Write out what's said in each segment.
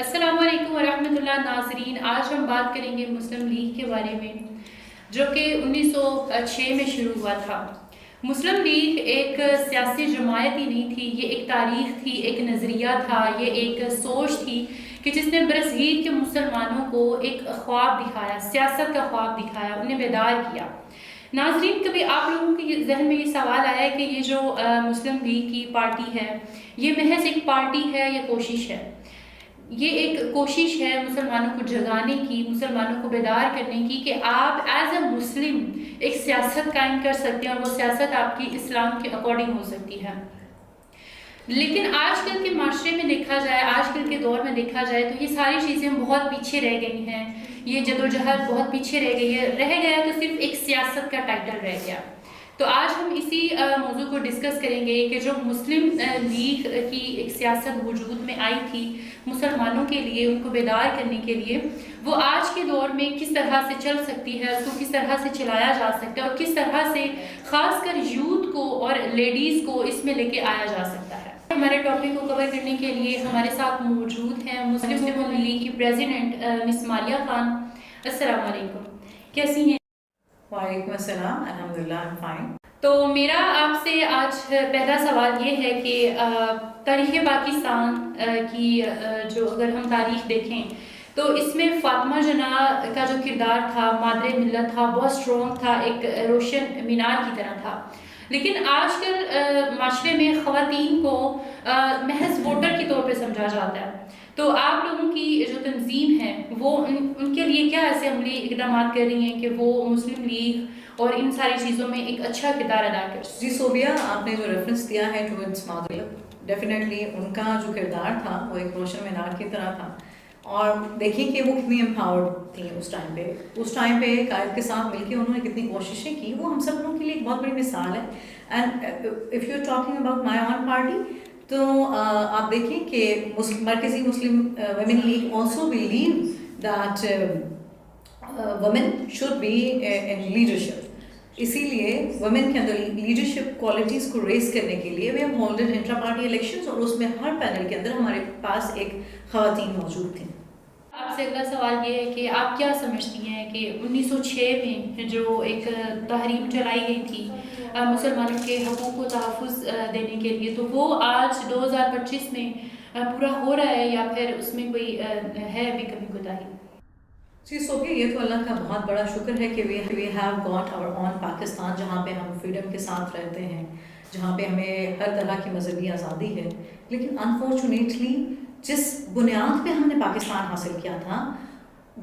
السلام علیکم ورحمۃ اللہ ناظرین، آج ہم بات کریں گے مسلم لیگ کے بارے میں، جو کہ 1906 میں شروع ہوا تھا۔ مسلم لیگ ایک سیاسی جماعت ہی نہیں تھی، یہ ایک تاریخ تھی، ایک نظریہ تھا، یہ ایک سوچ تھی کہ جس نے برصغیر کے مسلمانوں کو ایک خواب دکھایا، سیاست کا خواب دکھایا، انہیں بیدار کیا۔ ناظرین، کبھی آپ لوگوں کے ذہن میں یہ سوال آیا ہے کہ یہ جو مسلم لیگ کی پارٹی ہے، یہ محض ایک پارٹی ہے یا کوشش ہے؟ یہ ایک کوشش ہے مسلمانوں کو جگانے کی، مسلمانوں کو بیدار کرنے کی کہ آپ ایز اے مسلم ایک سیاست قائم کر سکتے ہیں، اور وہ سیاست آپ کی اسلام کے اکارڈنگ ہو سکتی ہے۔ لیکن آج کل کے معاشرے میں دیکھا جائے، آج کل کے دور میں دیکھا جائے تو یہ ساری چیزیں بہت پیچھے رہ گئی ہیں، یہ جدوجہد بہت پیچھے رہ گئی ہے، رہ گیا تو صرف ایک سیاست کا ٹائٹل رہ گیا۔ تو آج ہم اسی موضوع کو ڈسکس کریں گے کہ جو مسلم لیگ کی ایک سیاست وجود میں آئی تھی مسلمانوں کے لیے، ان کو بیدار کرنے کے لیے، وہ آج کے دور میں کس طرح سے چل سکتی ہے، اس کو کس طرح سے چلایا جا سکتا ہے، اور کس طرح سے خاص کر یوتھ کو اور لیڈیز کو اس میں لے کے آیا جا سکتا ہے۔ ہمارے ٹاپک کو کور کرنے کے لیے ہمارے ساتھ موجود ہیں مسلم لیگ کی پریزیڈنٹ مس ماریہ خان۔ السلام علیکم، کیسی ہیں؟ وعلیکم السلام، الحمدللہ I'm fine۔ تو میرا آپ سے آج پہلا سوال یہ ہے کہ تاریخ پاکستان کی جو اگر ہم تاریخ دیکھیں تو اس میں فاطمہ جناح کا جو کردار تھا، مادر ملت تھا، بہت اسٹرانگ تھا، ایک روشن مینار کی طرح تھا۔ لیکن آج کل معاشرے میں خواتین کو محض ووٹر کے طور پہ سمجھا جاتا ہے۔ تو آپ لوگوں کی جو تنظیم ہے وہ ان کے لیے کیا ایسے عملی اقدامات کر رہی ہیں کہ وہ مسلم لیگ اور ان ساری چیزوں میں ایک اچھا کردار ادا کر سکیں؟ جی صوبیہ، آپ نے جو ریفرنس دیا ہے ٹورڈز مادر، ڈیفینیٹلی ان کا جو کردار تھا وہ ایک روشن مینار کی طرح تھا، اور دیکھیں کہ وہ کتنی امپاورڈ تھیں اس ٹائم پہ قائد کے ساتھ مل کے انہوں نے کتنی کوششیں کی، وہ ہم سب لوگوں کے لیے ایک بہت بڑی مثال ہے۔ And if you are talking about my own party, تو آپ دیکھیں کہ Markazi Muslim women league also believe that women should be in leadership, اسی لیے وومن کے اندر لیڈرشپ کوالٹیز کو ریز کرنے کے لیے we have holden intra party elections, اور اس میں ہر پینل کے اندر ہمارے پاس ایک خواتین موجود تھیں۔ آپ سے اگلا سوال یہ ہے کہ آپ کیا سمجھتی ہیں کہ 1906 میں جو ایک تحریک چلائی گئی تھی مسلمانوں کے حقوق کو تحفظ دینے کے لیے، تو وہ آج 2025 میں پورا ہو رہا ہے یا پھر اس میں کوئی ہے بھی کمی کوتاہی؟ جی صوبیہ، یہ تو اللہ کا بہت بڑا شکر ہے کہ وی ہیو گاٹ آور اون پاکستان، جہاں پہ ہم فریڈم کے ساتھ رہتے ہیں، جہاں پہ ہمیں ہر طرح کی مذہبی آزادی ہے۔ لیکن انفارچونیٹلی جس بنیاد پہ ہم نے پاکستان حاصل کیا تھا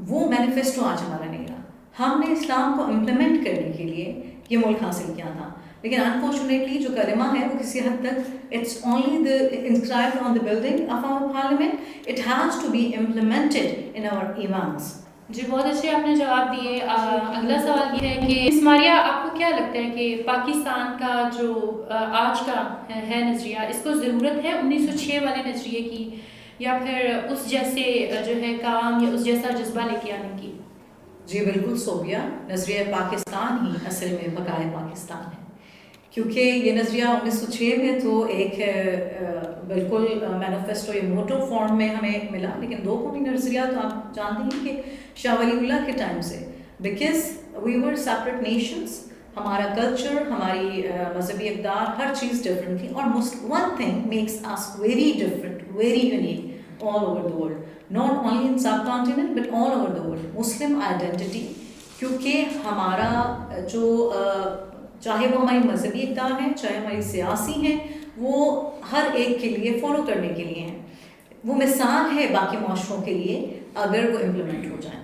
وہ مینیفیسٹو آج ہمارا نہیں رہا۔ ہم نے اسلام کو امپلیمنٹ کرنے کے لیے یہ ملک حاصل کیا تھا، لیکن انفارچونیٹلی جو کلمہ ہے وہ کسی حد تک it's only the inscribed on the building of our parliament, it has to be implemented in our imams۔ جی، بہت اچھے آپ نے جواب دیے۔ اگلا سوال یہ ہے کہ مس ماریہ، آپ کو کیا لگتا ہے کہ پاکستان کا جو آج کا ہے نظریہ، اس کو ضرورت ہے 1906 والے نظریے کی، یا پھر اس جیسے جو ہے کام یا اس جیسا جذبہ لے کے آنے کی؟ جی بالکل صوبیہ، نظریہ پاکستان ہی اصل میں بقائے پاکستان ہے، کیونکہ یہ نظریہ 1906 میں تو ایک بالکل مینیفیسٹو یا موٹو فارم میں ہمیں ملا، لیکن دو قومی نظریہ تو آپ جانتے ہیں کہ شاہ ولی اللہ کے ٹائم سے، because we were separate nations, ہمارا کلچر، ہماری مذہبی اقدار، ہر چیز ڈفرینٹ تھی، اور one thing makes us very different, very unique all over the world, not only in subcontinent but all over the world، Muslim identity, کیونکہ ہمارا جو چاہے وہ ہماری مذہبی اقدار ہیں، چاہے ہماری سیاسی ہیں، وہ ہر ایک کے لیے فالو کرنے کے لیے ہیں، وہ مثال ہے باقی معاشروں کے لیے اگر وہ امپلیمنٹ ہو جائیں۔